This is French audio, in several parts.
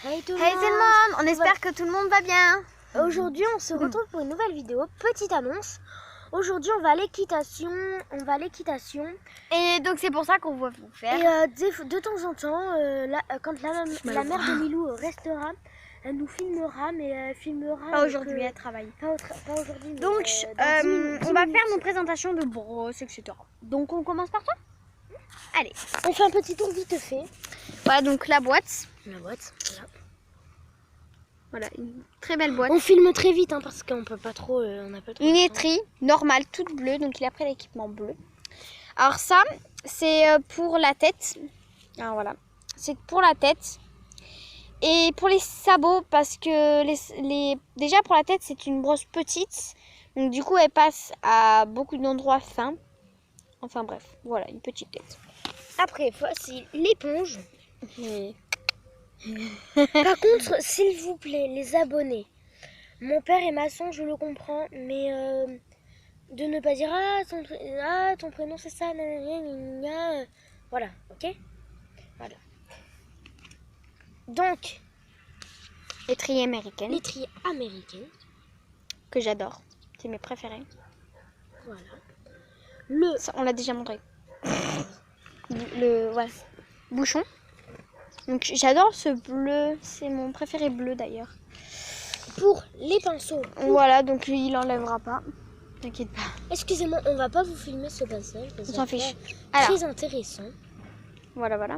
Hey tout le Hey tout le monde, on espère que tout le monde va bien. Aujourd'hui on se retrouve pour une nouvelle vidéo. Petite annonce. Aujourd'hui on va à l'équitation. Et donc c'est pour ça qu'on va vous faire. Et de temps en temps, quand la mère de Lilou restera, elle nous filmera, mais elle filmera. Pas aujourd'hui, elle travaille. Pas aujourd'hui. Mais Donc dans 10 minutes, on va faire nos présentations de brosse, etc. Donc on commence par toi. Allez. On fait un petit tour vite fait. Voilà donc la boîte. La boîte. Voilà, une très belle boîte. On filme très vite hein, parce qu'on peut pas trop. On n'a pas trop. Une étrie normale, toute bleue, donc il a pris l'équipement bleu. Alors ça, c'est pour la tête. Alors voilà, c'est pour la tête. Et pour les sabots, parce que déjà pour la tête, c'est une brosse petite. Donc du coup, elle passe à beaucoup d'endroits fins. Enfin bref, voilà, une petite tête. Après, voici l'éponge. Par contre, s'il vous plaît, les abonnés. Mon père est maçon, je le comprends, mais de ne pas dire ton prénom c'est ça, voilà, ok. Voilà. Donc, L'étrier américaine, l'étrier américaine. que j'adore. C'est mes préférés. Voilà. Ça, on l'a déjà montré. Le voilà, bouchon. Donc j'adore ce bleu, c'est mon préféré bleu d'ailleurs. Pour les pinceaux. Voilà, donc il enlèvera pas. T'inquiète pas. Excusez-moi, on va pas vous filmer ce passage. On s'en fiche. Très intéressant. Voilà, voilà.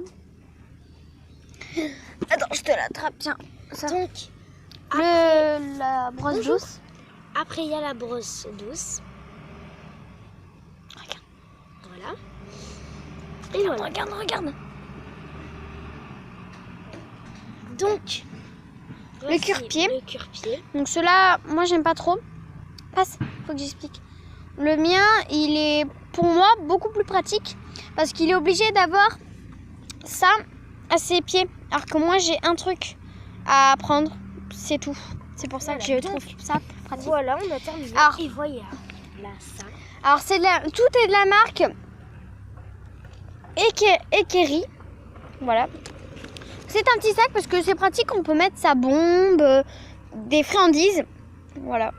Attends, je te l'attrape, tiens. Ça. Donc, la brosse Bonjour. douce. Après, il y a la brosse douce. Regarde. Voilà. Et voilà. Regarde. Donc, Le cure-pied. Le cure-pied. Donc ceux-là, moi j'aime pas trop. Passe, faut que j'explique. Le mien, il est pour moi beaucoup plus pratique parce qu'il est obligé d'avoir ça à ses pieds. Alors que moi j'ai un truc à prendre, c'est tout. C'est pour ça que je trouve ça pratique. Voilà, on a terminé. Alors, et voilà, là, ça. Alors tout est de la marque Ekeri. Voilà. C'est un petit sac parce que c'est pratique, on peut mettre sa bombe, des friandises. Voilà.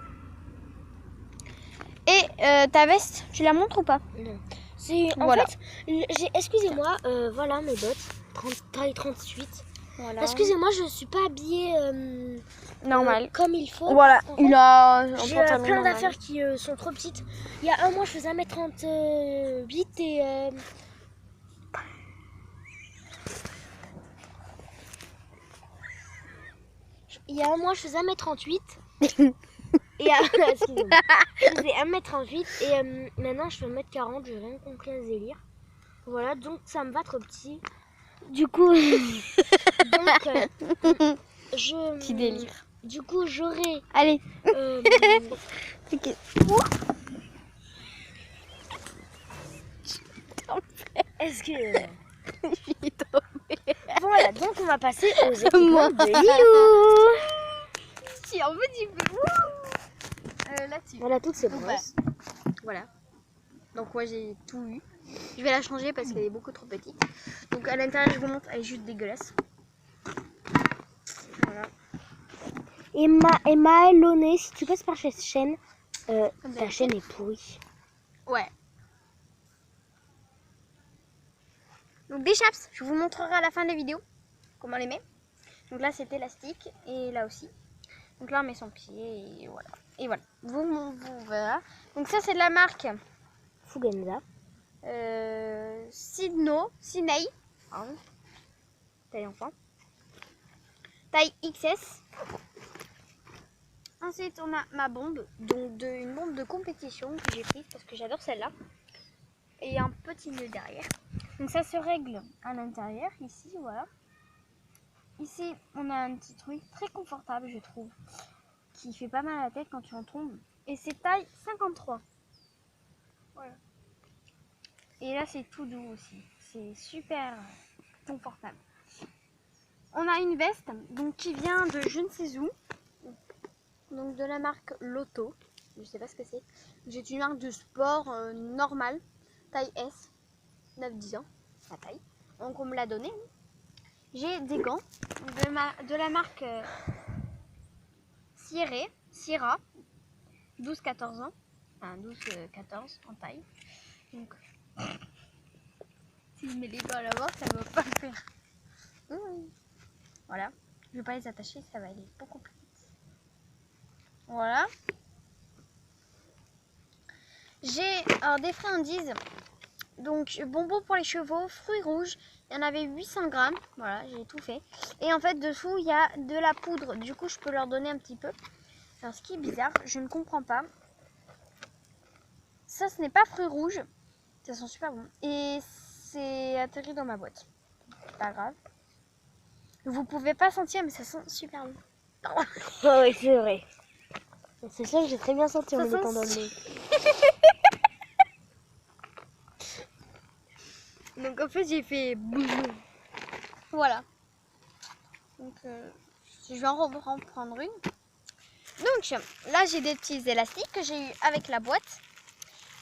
Et ta veste, tu la montres ou pas? Non. C'est en Voilà. fait, excusez-moi, voilà mes bottes, taille 38. Voilà. Excusez-moi, je suis pas habillée Normal. comme il faut. Voilà, En fait, il a un j'ai pantalon plein normal. d'affaires qui sont trop petites. Il y a un mois, je faisais 1m38 et il y a un mois, je faisais 1m38. Et excusez-moi. Je faisais 1m38 et maintenant je fais 1m40, j'ai rien compris à ce délire. Voilà, donc ça me va trop petit. Du coup, Petit délire. Du coup, j'aurai. Allez. Ok. Est-ce que. Voilà, donc on va passer aux équipements Moi. de Lilou. Si en fait il fait là-dessus. Voilà toutes ces Bon, brosses. Voilà. Donc moi j'ai tout eu. Je vais la changer parce qu'elle est beaucoup trop petite. Donc à l'intérieur je vous montre, elle est juste dégueulasse. Voilà. Et Maëlonné, si tu passes par cette chaîne, ta chaîne est pourrie. Ouais. Donc des chaps, je vous montrerai à la fin des vidéos comment on les met. Donc là c'est élastique et là aussi. Donc là on met son pied et voilà. Et voilà. Vous verrez. Donc ça c'est de la marque Fugenza. Sinai. Pardon. Taille enfant. Taille XS. Ensuite on a ma bombe. Donc une bombe de compétition que j'ai prise parce que j'adore celle-là. Et un petit nœud derrière. Donc ça se règle à l'intérieur, ici, voilà. Ici, on a un petit truc très confortable, je trouve, qui fait pas mal à la tête quand tu en tombes. Et c'est taille 53. Voilà. Et là, c'est tout doux aussi. C'est super confortable. On a une veste donc, qui vient de je ne sais où. Donc de la marque Lotto. Je sais pas ce que c'est. C'est une marque de sport normale. Taille S. 9-10 ans, la taille. Donc on me l'a donné. j'ai des gants de la marque Sierra, 12-14 ans, enfin 12-14 en taille. Donc, si je mets les doigts à l'avant, ça ne va pas le faire. Voilà, je ne vais pas les attacher, ça va aller beaucoup plus vite. Voilà. J'ai des friandises. Donc, bonbons pour les chevaux, fruits rouges. Il y en avait 800 grammes. Voilà, j'ai tout fait. Et en fait, dessous, il y a de la poudre. Du coup, je peux leur donner un petit peu. Alors, ce qui est bizarre, je ne comprends pas. Ça, ce n'est pas fruits rouges. Ça sent super bon. Et c'est atterri dans ma boîte. Pas grave. Vous pouvez pas sentir, mais ça sent super bon. Oh oui, c'est vrai. C'est ça que j'ai très bien senti en Ça me sent mettant dans le nez. Donc en fait j'ai fait boum. Voilà. Donc je vais en reprendre une. Donc là j'ai des petits élastiques que j'ai eu avec la boîte.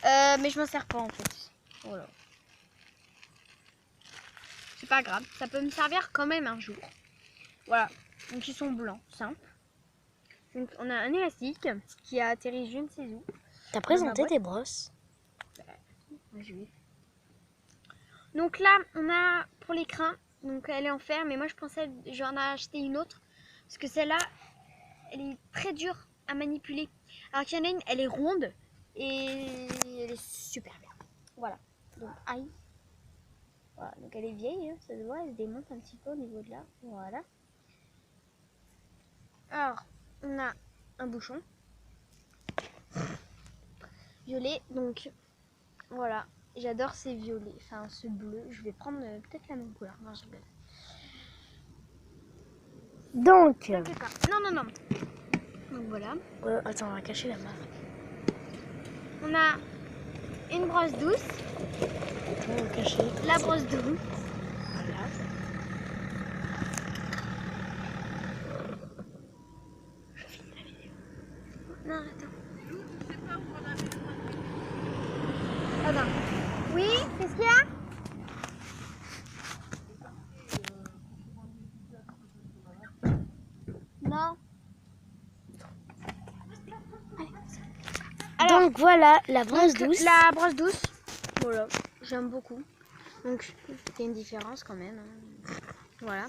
Mais je m'en sers pas en fait. Voilà. C'est pas grave. Ça peut me servir quand même un jour. Voilà. Donc ils sont blancs, simple. Donc on a un élastique qui a atterri je ne sais où. T'as présenté tes brosses? Je vais. Donc là, on a pour les crins, donc elle est en fer, mais moi je pensais j'en ai acheté une autre parce que celle-là, elle est très dure à manipuler. Alors qu'il y en a une, elle est ronde et elle est super bien. Voilà. Donc aïe. Voilà. Donc elle est vieille, hein, ça se voit, elle se démonte un petit peu au niveau de là. Voilà. Alors, on a un bouchon violet, donc voilà. J'adore ces violets, enfin ce bleu. Je vais prendre peut-être la même couleur. Non, je rigole. Donc, Non. Donc voilà. attends, on va cacher la marque. On a une brosse douce. On va cacher. La brosse douce. Voilà. Je filme la vidéo. Non, attends. Attends. Oui, qu'est-ce qu'il y a? Non. Alors, Donc voilà, la brosse douce. La brosse douce. Voilà, j'aime beaucoup. Donc, il y a une différence quand même. Voilà.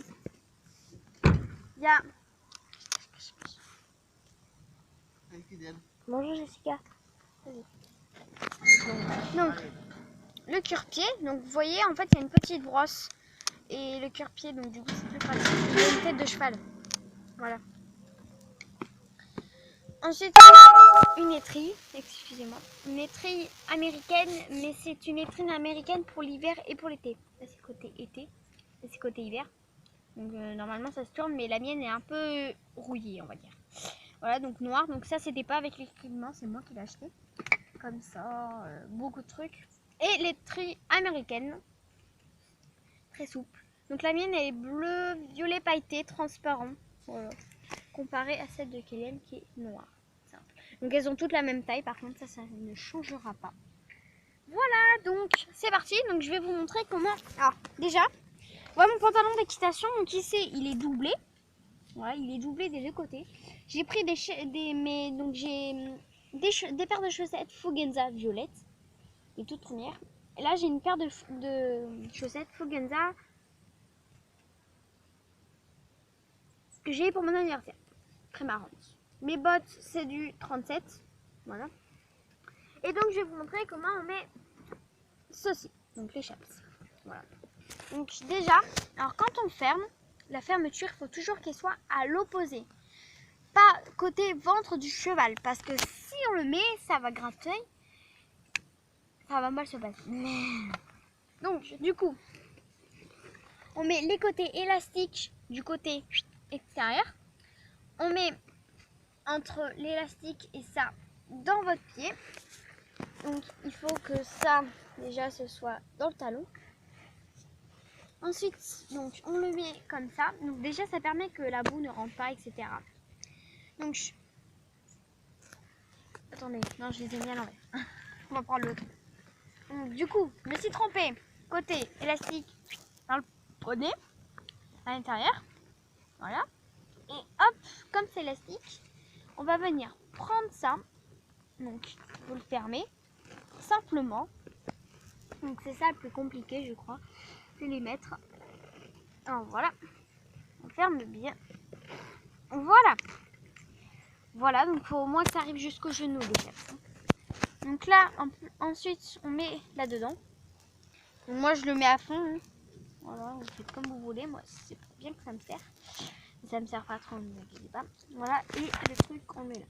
Il y a... Bonjour Jessica. Donc, le cure-pied. Donc, vous voyez, en fait, il y a une petite brosse. Et le cure-pied, donc du coup, c'est plus pratique. Il y a une tête de cheval. Voilà. Ensuite, une étrille, excusez-moi. Une étrille américaine, mais c'est une étrille américaine pour l'hiver et pour l'été. Là, c'est côté été. Là, c'est côté hiver. Donc, normalement, ça se tourne, mais la mienne est un peu rouillée, on va dire. Voilà, donc noir. Donc, ça, c'était pas avec l'équipement, c'est moi qui l'ai acheté. Comme ça, beaucoup de trucs. Et l'étrille américaine, très souple. Donc, la mienne, elle est bleu, violet pailleté, transparent. Voilà. Comparée à celle de Kélian qui est noire. Simple. Donc elles ont toutes la même taille, par contre ça ne changera pas. Voilà, donc c'est parti. Donc je vais vous montrer comment. Alors déjà, voilà mon pantalon d'équitation. Donc ici il est doublé. Voilà, il est doublé des deux côtés. J'ai pris des paires de chaussettes Fugenza violettes, les toutes premières. Et là j'ai une paire de chaussettes Fugenza que j'ai pour mon anniversaire. Très marrante. Mes bottes, c'est du 37. Voilà. Et donc, je vais vous montrer comment on met ceci. Donc, les chaps. Voilà. Donc, déjà, alors quand on ferme, la fermeture, il faut toujours qu'elle soit à l'opposé. Pas côté ventre du cheval. Parce que si on le met, ça va gratter. Ça va mal se passer. Donc, du coup, on met les côtés élastiques du côté extérieur. On met entre l'élastique et ça dans votre pied. Donc il faut que ça déjà ce soit dans le talon. Ensuite donc on le met comme ça. Donc déjà ça permet que la boue ne rentre pas, etc. Donc attendez, non je les ai mis à l'envers. On va prendre l'autre. Donc du coup je me suis trompée. Côté élastique dans le poney. à l'intérieur. Voilà. Et hop, comme c'est élastique, on va venir prendre ça. Donc, vous le fermez simplement. Donc, c'est ça le plus compliqué, je crois. C'est les mettre. Alors, voilà. On ferme bien. Voilà. Voilà, donc il faut au moins que ça arrive jusqu'au genou déjà. Donc là, ensuite, on met là-dedans. Moi, je le mets à fond. Hein. Voilà, vous faites comme vous voulez. Moi, c'est bien que ça me sert. Ça me sert pas trop, ne vous inquiétez pas. Voilà, et le truc, on met là.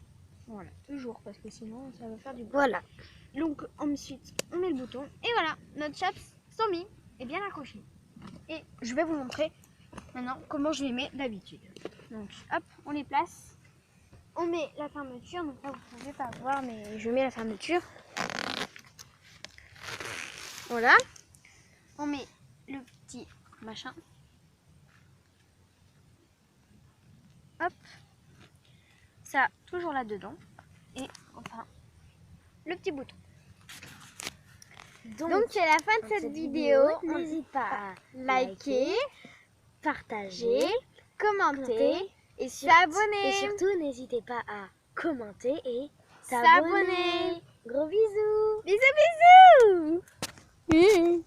Voilà, toujours, parce que sinon, ça va faire du bruit. Voilà. Donc, ensuite, on met le bouton. Et voilà, notre chaps sont mis et bien accrochés. Et je vais vous montrer maintenant comment je les mets d'habitude. Donc, hop, on les place. On met la fermeture. Donc là, vous pouvez pas voir, mais je mets la fermeture. Voilà. On met le petit machin. Hop. Ça, toujours là-dedans. Et enfin, le petit bouton. Donc c'est la fin de cette vidéo. N'hésite pas à Liker, partager, commenter et s'abonner. Et surtout, n'hésitez pas à commenter et S'abonner. s'abonner. Gros bisous. Bisous, bisous.